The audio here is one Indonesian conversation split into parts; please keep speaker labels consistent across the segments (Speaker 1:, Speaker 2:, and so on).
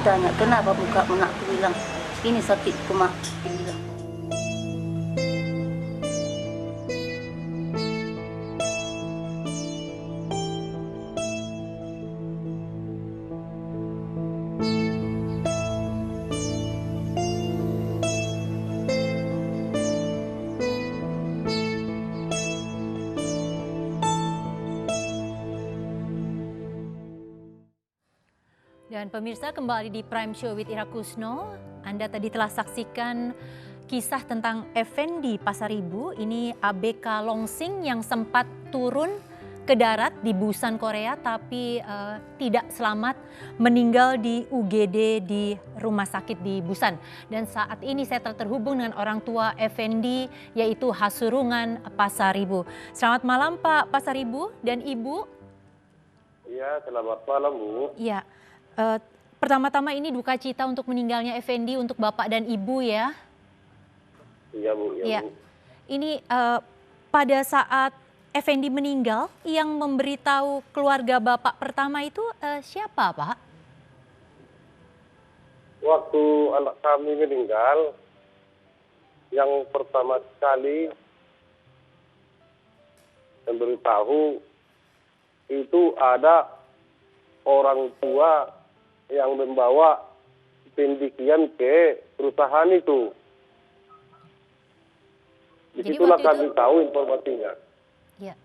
Speaker 1: tanya, kenapa buka mak? Aku bilang, ini sakitku mak. Dia bilang.
Speaker 2: Dan pemirsa, kembali di Prime Show with Ira Kusno. Anda tadi telah saksikan kisah tentang Effendi Pasaribu. Ini ABK Longsing yang sempat turun ke darat di Busan, Korea, tapi tidak selamat, meninggal di UGD di rumah sakit di Busan. Dan saat ini saya telah terhubung dengan orang tua Effendi, yaitu Hasurungan Pasaribu. Selamat malam Pak Pasaribu dan Ibu.
Speaker 3: Iya, selamat malam Bu.
Speaker 2: Iya. Pertama-tama ini duka cita untuk meninggalnya Effendi untuk Bapak dan Ibu ya.
Speaker 3: Iya Bu,
Speaker 2: Ya.
Speaker 3: Bu.
Speaker 2: Ini pada saat Effendi meninggal, yang memberitahu keluarga Bapak pertama itu siapa Pak?
Speaker 3: Waktu anak kami meninggal, yang pertama sekali memberitahu itu ada orang tua yang membawa pendidikan ke perusahaan itu. Disitulah kami tahu informasinya.
Speaker 2: Ya.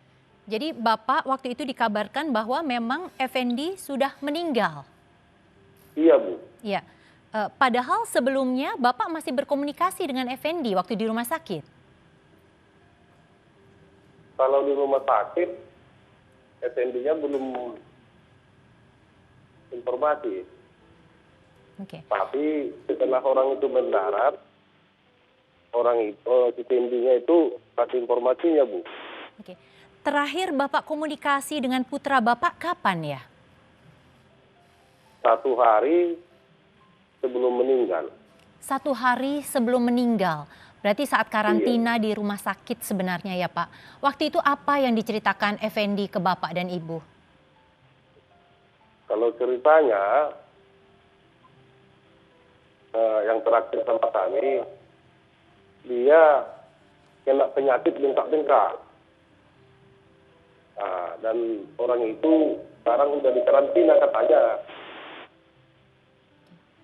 Speaker 2: Jadi Bapak waktu itu dikabarkan bahwa memang Effendi sudah meninggal.
Speaker 3: Iya Bu.
Speaker 2: Ya. Padahal sebelumnya Bapak masih berkomunikasi dengan Effendi waktu di rumah sakit.
Speaker 3: Kalau di rumah sakit, Effendi-nya belum informasi.
Speaker 2: Oke.
Speaker 3: Tapi setelah orang itu mendarat, orang itu, si Effendi-nya itu kasih informasinya Bu.
Speaker 2: Oke. Terakhir Bapak komunikasi dengan putra Bapak kapan ya?
Speaker 3: 1 hari sebelum meninggal.
Speaker 2: 1 hari sebelum meninggal. Berarti saat karantina di rumah sakit sebenarnya ya Pak. Waktu itu apa yang diceritakan Effendi ke Bapak dan Ibu?
Speaker 3: Kalau ceritanya, yang terakhir sama kami, dia kena penyakit bengkak-bengkak. Dan orang itu sekarang udah di karantina katanya.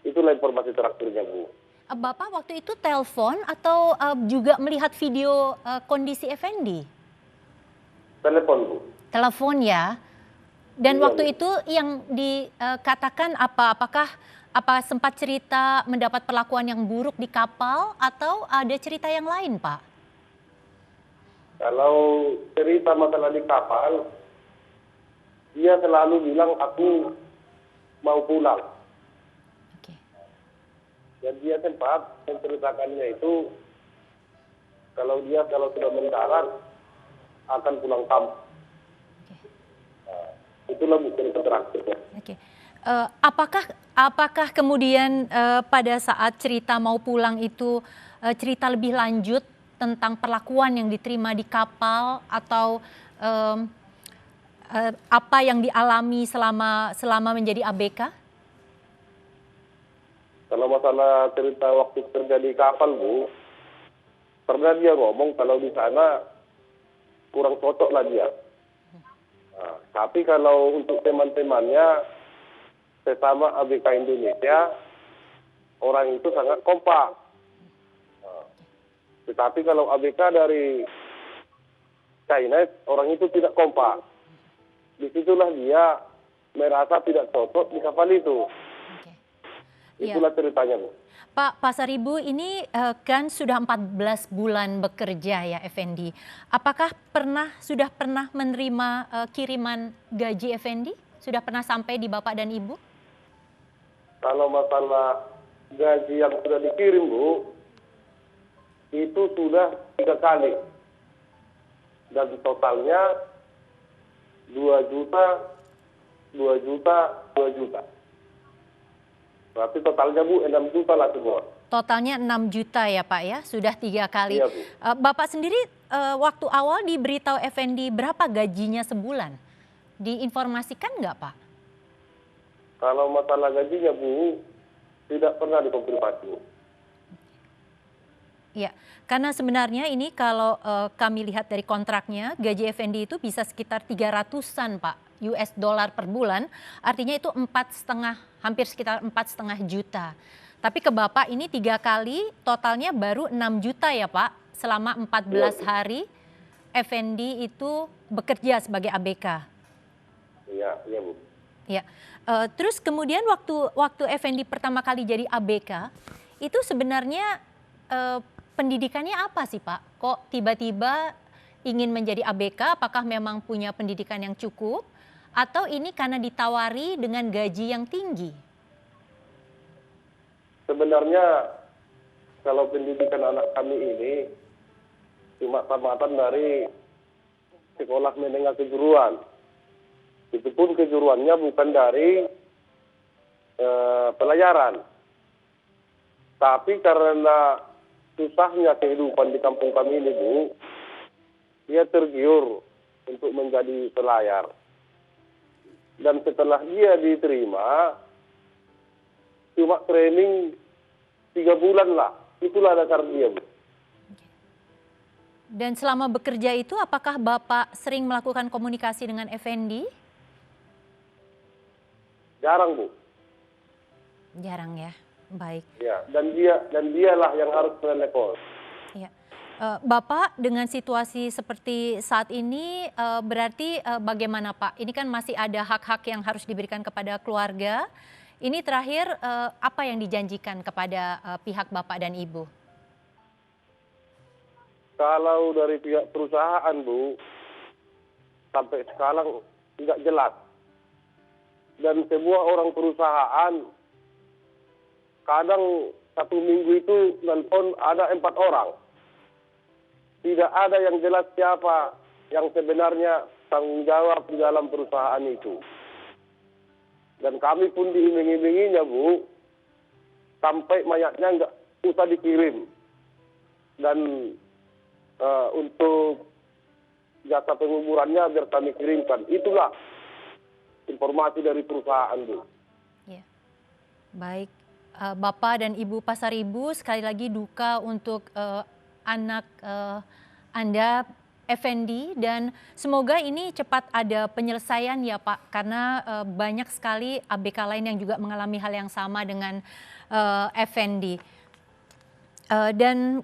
Speaker 3: Itulah informasi terakhirnya Bu.
Speaker 2: Bapak waktu itu telepon atau juga melihat video kondisi Effendi?
Speaker 3: Telepon Bu.
Speaker 2: Telepon ya. Dan
Speaker 3: Iya,
Speaker 2: waktu
Speaker 3: Bu.
Speaker 2: itu yang dikatakan apa? Apa sempat cerita mendapat perlakuan yang buruk di kapal atau ada cerita yang lain Pak?
Speaker 3: Kalau cerita masalah di kapal, dia selalu bilang aku mau pulang.
Speaker 2: Oke.
Speaker 3: Dan dia sempat menceritakannya itu kalau sudah mendarat akan pulang kampung. Itulah cerita terakhirnya.
Speaker 2: Oke. Apakah kemudian pada saat cerita mau pulang itu cerita lebih lanjut tentang perlakuan yang diterima di kapal atau apa yang dialami selama menjadi ABK?
Speaker 3: Kalau masalah cerita waktu kerja di kapal Bu, pernah dia ngomong kalau di sana kurang cocok lah dia. Tapi kalau untuk teman-temannya sesama ABK Indonesia, orang itu sangat kompak. Tetapi kalau ABK dari China, orang itu tidak kompak. Disitulah dia merasa tidak cocok di kapal itu.
Speaker 2: Oke.
Speaker 3: Itulah ceritanya Bu.
Speaker 2: Pak Pasaribu, ini kan sudah 14 bulan bekerja ya Effendi. Apakah sudah pernah menerima kiriman gaji Effendi? Sudah pernah sampai di Bapak dan Ibu?
Speaker 3: Kalau masalah gaji yang sudah dikirim Bu, itu sudah 3 kali. Dan totalnya 2 juta, 2 juta, 2 juta. Berarti totalnya Bu 6 juta lah semua.
Speaker 2: Totalnya 6 juta ya Pak ya, sudah 3 kali.
Speaker 3: Iya, Bu.
Speaker 2: Bapak sendiri waktu awal diberitahu Effendi berapa gajinya sebulan? Diinformasikan nggak Pak?
Speaker 3: Kalau masalah gajinya Bu, tidak pernah dikonfirmasi, Bu.
Speaker 2: Ya, karena sebenarnya ini kalau kami lihat dari kontraknya, gaji Effendi itu bisa sekitar 300-an Pak, US dollar per bulan, artinya itu 4,5, hampir sekitar 4,5 juta. Tapi ke Bapak ini 3 kali, totalnya baru 6 juta ya Pak, selama 14 hari Effendi itu bekerja sebagai ABK.
Speaker 3: Iya, iya Bu.
Speaker 2: Ya, terus kemudian waktu Effendi pertama kali jadi ABK, itu sebenarnya pendidikannya apa sih Pak? Kok tiba-tiba ingin menjadi ABK? Apakah memang punya pendidikan yang cukup? Atau ini karena ditawari dengan gaji yang tinggi?
Speaker 3: Sebenarnya kalau pendidikan anak kami ini cuma tamatan dari sekolah menengah kejuruan. Itu pun kejuruannya bukan dari pelayaran. Tapi karena susahnya kehidupan di kampung kami ini, Bu, dia tergiur untuk menjadi pelayar. Dan setelah dia diterima, cuma training 3 bulan lah. Itulah dasar dia, Bu.
Speaker 2: Dan selama bekerja itu apakah Bapak sering melakukan komunikasi dengan Effendi?
Speaker 3: Jarang, Bu.
Speaker 2: Jarang ya, baik.
Speaker 3: Ya, dan dialah yang harus menelepon.
Speaker 2: Ya. Bapak dengan situasi seperti saat ini berarti bagaimana Pak? Ini kan masih ada hak-hak yang harus diberikan kepada keluarga. Ini terakhir apa yang dijanjikan kepada pihak Bapak dan Ibu?
Speaker 3: Kalau dari pihak perusahaan, Bu, sampai sekarang tidak jelas. Dan sebuah orang perusahaan, kadang 1 minggu itu nelpon ada 4 orang. Tidak ada yang jelas siapa yang sebenarnya tanggung jawab di dalam perusahaan itu. Dan kami pun diiming-iminginya, Bu, sampai mayatnya nggak usah dikirim. Dan untuk jasa penguburannya biar kami kirimkan. Itulah informasi dari perusahaan, Bu.
Speaker 2: Ya. Baik, Bapak dan Ibu Pasaribu, sekali lagi duka untuk anak Anda, Effendi, dan semoga ini cepat ada penyelesaian ya Pak, karena banyak sekali ABK lain yang juga mengalami hal yang sama dengan Effendi. Dan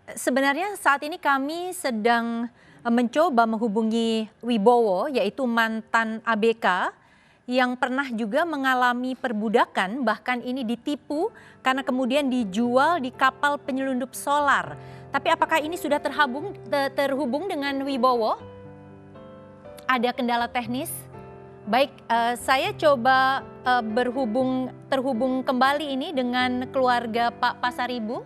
Speaker 2: sebenarnya saat ini kami sedang mencoba menghubungi Wibowo, yaitu mantan ABK yang pernah juga mengalami perbudakan, bahkan ini ditipu karena kemudian dijual di kapal penyelundup solar. Tapi apakah ini sudah terhubung dengan Wibowo? Ada kendala teknis? Baik, saya coba terhubung kembali ini dengan keluarga Pak Pasaribu.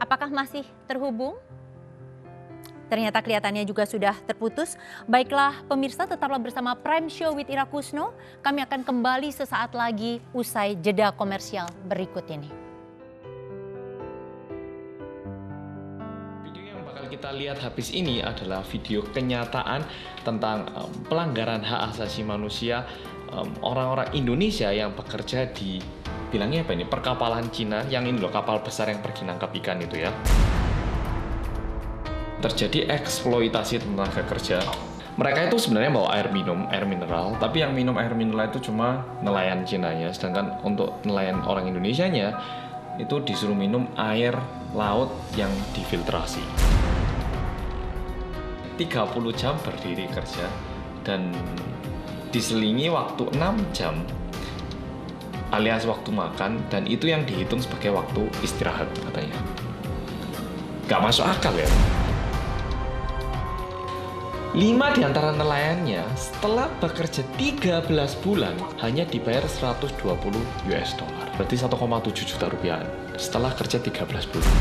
Speaker 2: Apakah masih terhubung? Ternyata kelihatannya juga sudah terputus. Baiklah pemirsa, tetaplah bersama Prime Show with Ira Kusno. Kami akan kembali sesaat lagi usai jeda komersial berikut ini.
Speaker 4: Video yang bakal kita lihat habis ini adalah video kenyataan tentang pelanggaran hak asasi manusia orang-orang Indonesia yang bekerja di, bilangnya apa ini, perkapalan Cina, yang ini loh kapal besar yang pergi nangkap ikan itu ya. Terjadi eksploitasi tenaga kerja. Mereka itu sebenarnya bawa air minum, air mineral, tapi yang minum air mineral itu cuma nelayan Cinanya, sedangkan untuk nelayan orang Indonesianya itu disuruh minum air laut yang difiltrasi. 30 jam berdiri kerja dan diselingi waktu 6 jam alias waktu makan, dan itu yang dihitung sebagai waktu istirahat katanya. Gak masuk akal ya. 5 di antara nelayannya setelah bekerja 13 bulan hanya dibayar 120 US dollar. Berarti 1,7 juta rupiah setelah kerja 13 bulan.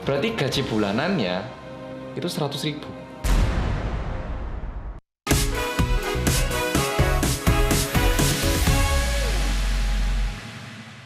Speaker 4: Berarti gaji bulanannya itu 100.000.